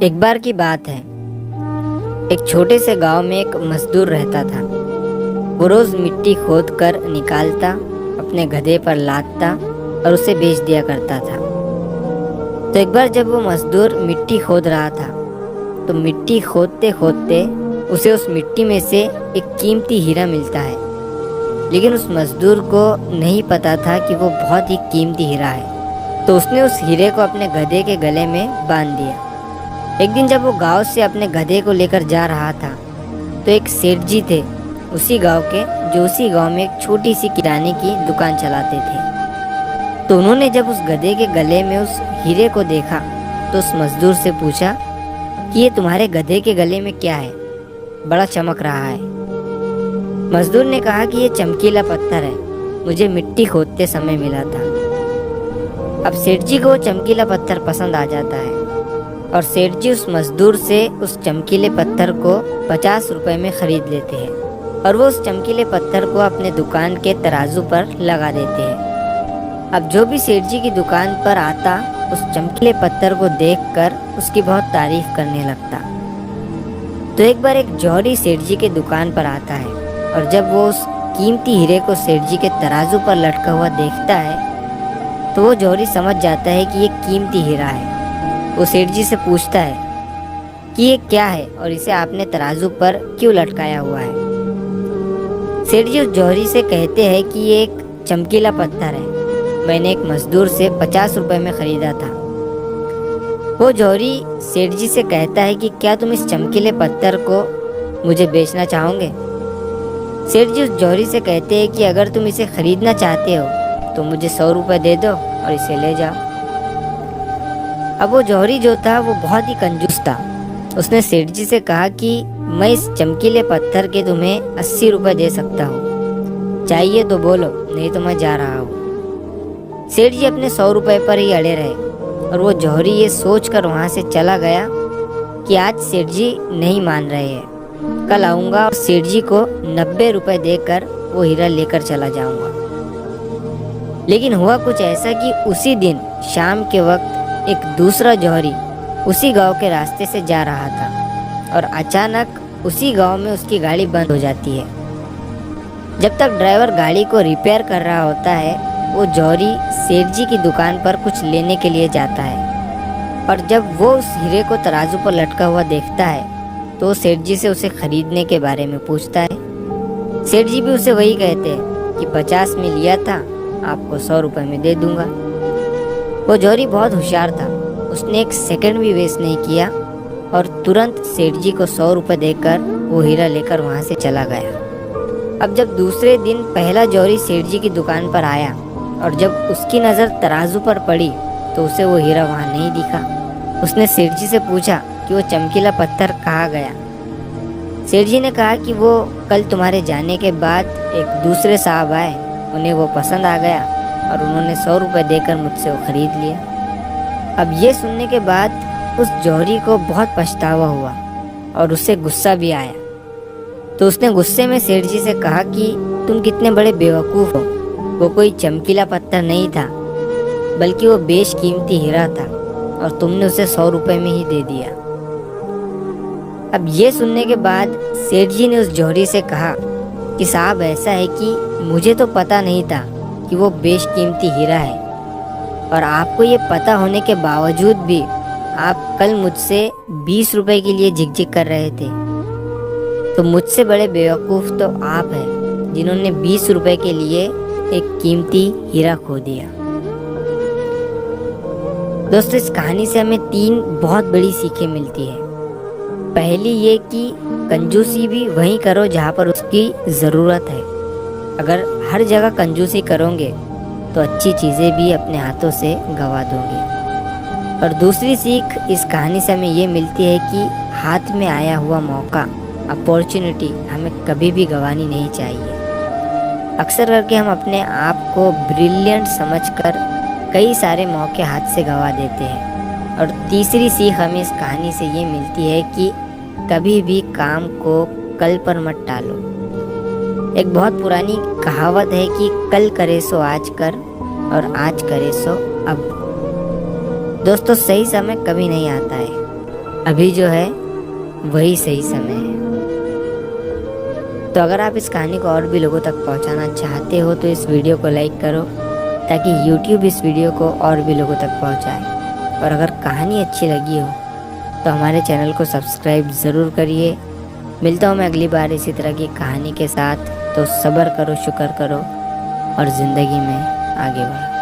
एक बार की बात है। एक छोटे से गांव में एक मजदूर रहता था। वो रोज मिट्टी खोद कर निकालता, अपने गधे पर लादता और उसे बेच दिया करता था। तो एक बार जब वो मजदूर मिट्टी खोद रहा था तो मिट्टी खोदते खोदते उसे उस मिट्टी में से एक कीमती हीरा मिलता है। लेकिन उस मजदूर को नहीं पता था कि वो बहुत ही कीमती हीरा है। तो उसने उस हीरे को अपने गधे के गले में बांध दिया। एक दिन जब वो गांव से अपने गधे को लेकर जा रहा था तो एक सेठ जी थे उसी गांव के, जो उसी गांव में एक छोटी सी किराने की दुकान चलाते थे। तो उन्होंने जब उस गधे के गले में उस हीरे को देखा तो उस मजदूर से पूछा कि ये तुम्हारे गधे के गले में क्या है, बड़ा चमक रहा है। मजदूर ने कहा कि ये चमकीला पत्थर है, मुझे मिट्टी खोदते समय मिला था। अब सेठ जी को वो चमकीला पत्थर पसंद आ जाता है और सेठ जी उस मजदूर से उस चमकीले पत्थर को 50 रुपए में खरीद लेते हैं और वो उस चमकीले पत्थर को अपने दुकान के तराजू पर लगा देते हैं। अब जो भी सेठ जी की दुकान पर आता उस चमकीले पत्थर को देखकर उसकी बहुत तारीफ करने लगता। तो एक बार एक जौहरी सेठ जी के दुकान पर आता है और जब वो उस कीमती हीरे को सेठ जी के तराजू पर लटका हुआ देखता है तो वो जौहरी समझ जाता है कि ये कीमती हीरा है। वो सेठ जी से पूछता है कि ये क्या है और इसे आपने तराजू पर क्यों लटकाया हुआ है। सेठ जी उस जौहरी से कहते हैं कि ये एक चमकीला पत्थर है, मैंने एक मजदूर से 50 रुपए में खरीदा था। वो जौहरी सेठ जी से कहता है कि क्या तुम इस चमकीले पत्थर को मुझे बेचना चाहोगे। सेठ जी उस जौहरी से कहते हैं कि अगर तुम इसे खरीदना चाहते हो तो मुझे 100 रुपए दे दो और इसे ले जाओ। अब वो जौहरी जो था वो बहुत ही कंजूस था। उसने सेठ जी से कहा कि मैं इस चमकीले पत्थर के तुम्हें 80 रुपए दे सकता हूँ, चाहिए तो बोलो, नहीं तो मैं जा रहा हूँ। सेठ जी अपने 100 रुपए पर ही अड़े रहे और वो जौहरी ये सोचकर वहाँ से चला गया कि आज सेठ जी नहीं मान रहे हैं, कल आऊँगा और सेठ जी को 90 रुपए देकर वो हीरा लेकर चला जाऊँगा। लेकिन हुआ कुछ ऐसा कि उसी दिन शाम के वक्त एक दूसरा जौहरी उसी गांव के रास्ते से जा रहा था और अचानक उसी गांव में उसकी गाड़ी बंद हो जाती है। जब तक ड्राइवर गाड़ी को रिपेयर कर रहा होता है वो जौहरी सेठ जी की दुकान पर कुछ लेने के लिए जाता है और जब वो उस हीरे को तराजू पर लटका हुआ देखता है तो सेठ जी से उसे खरीदने के बारे में पूछता है। सेठ जी भी उसे वही कहते हैं कि 50 में लिया था, आपको 100 रुपए में दे दूंगा। वो जौहरी बहुत होशियार था, उसने एक सेकंड भी वेस्ट नहीं किया और तुरंत सेठ जी को 100 रुपए देकर वो हीरा लेकर वहाँ से चला गया। अब जब दूसरे दिन पहला जौहरी सेठ जी की दुकान पर आया और जब उसकी नज़र तराजू पर पड़ी तो उसे वो हीरा वहाँ नहीं दिखा। उसने सेठ जी से पूछा कि वो चमकीला पत्थर कहाँ गया। सेठ जी ने कहा कि वो कल तुम्हारे जाने के बाद एक दूसरे साहब आए, उन्हें वो पसंद आ गया और उन्होंने 100 रुपए देकर मुझसे वो खरीद लिया। अब ये सुनने के बाद उस जौहरी को बहुत पछतावा हुआ और उससे गुस्सा भी आया। तो उसने गुस्से में सेठ जी से कहा कि तुम कितने बड़े बेवकूफ़ हो, वो कोई चमकीला पत्थर नहीं था बल्कि वो बेशकीमती हीरा था और तुमने उसे 100 रुपए में ही दे दिया। अब ये सुनने के बाद सेठ जी ने उस जौहरी से कहा कि साहब ऐसा है कि मुझे तो पता नहीं था कि वो बेशकीमती हीरा है और आपको ये पता होने के बावजूद भी आप कल मुझसे 20 रुपए के लिए झिकझिक कर रहे थे। तो मुझसे बड़े बेवकूफ़ तो आप हैं जिन्होंने 20 रुपए के लिए एक कीमती हीरा खो दिया। दोस्तों, इस कहानी से हमें 3 बहुत बड़ी सीखें मिलती है। पहली ये कि कंजूसी भी वहीं करो जहाँ पर उसकी ज़रूरत है। अगर हर जगह कंजूसी करोगे तो अच्छी चीज़ें भी अपने हाथों से गंवा दोगे। और दूसरी सीख इस कहानी से हमें ये मिलती है कि हाथ में आया हुआ मौका, अपॉर्चुनिटी हमें कभी भी गंवानी नहीं चाहिए। अक्सर करके हम अपने आप को ब्रिलियंट समझकर कई सारे मौके हाथ से गंवा देते हैं। और तीसरी सीख हमें इस कहानी से ये मिलती है कि कभी भी काम को कल पर मत टालो। एक बहुत पुरानी कहावत है कि कल करे सो आज कर और आज करे सो अब। दोस्तों, सही समय कभी नहीं आता है, अभी जो है वही सही समय है। तो अगर आप इस कहानी को और भी लोगों तक पहुंचाना चाहते हो तो इस वीडियो को लाइक करो, ताकि YouTube इस वीडियो को और भी लोगों तक पहुंचाए। और अगर कहानी अच्छी लगी हो तो हमारे चैनल को सब्सक्राइब ज़रूर करिए। मिलता हूँ मैं अगली बार इसी तरह की कहानी के साथ। तो सब्र करो, शुक्र करो और ज़िंदगी में आगे बढ़ो।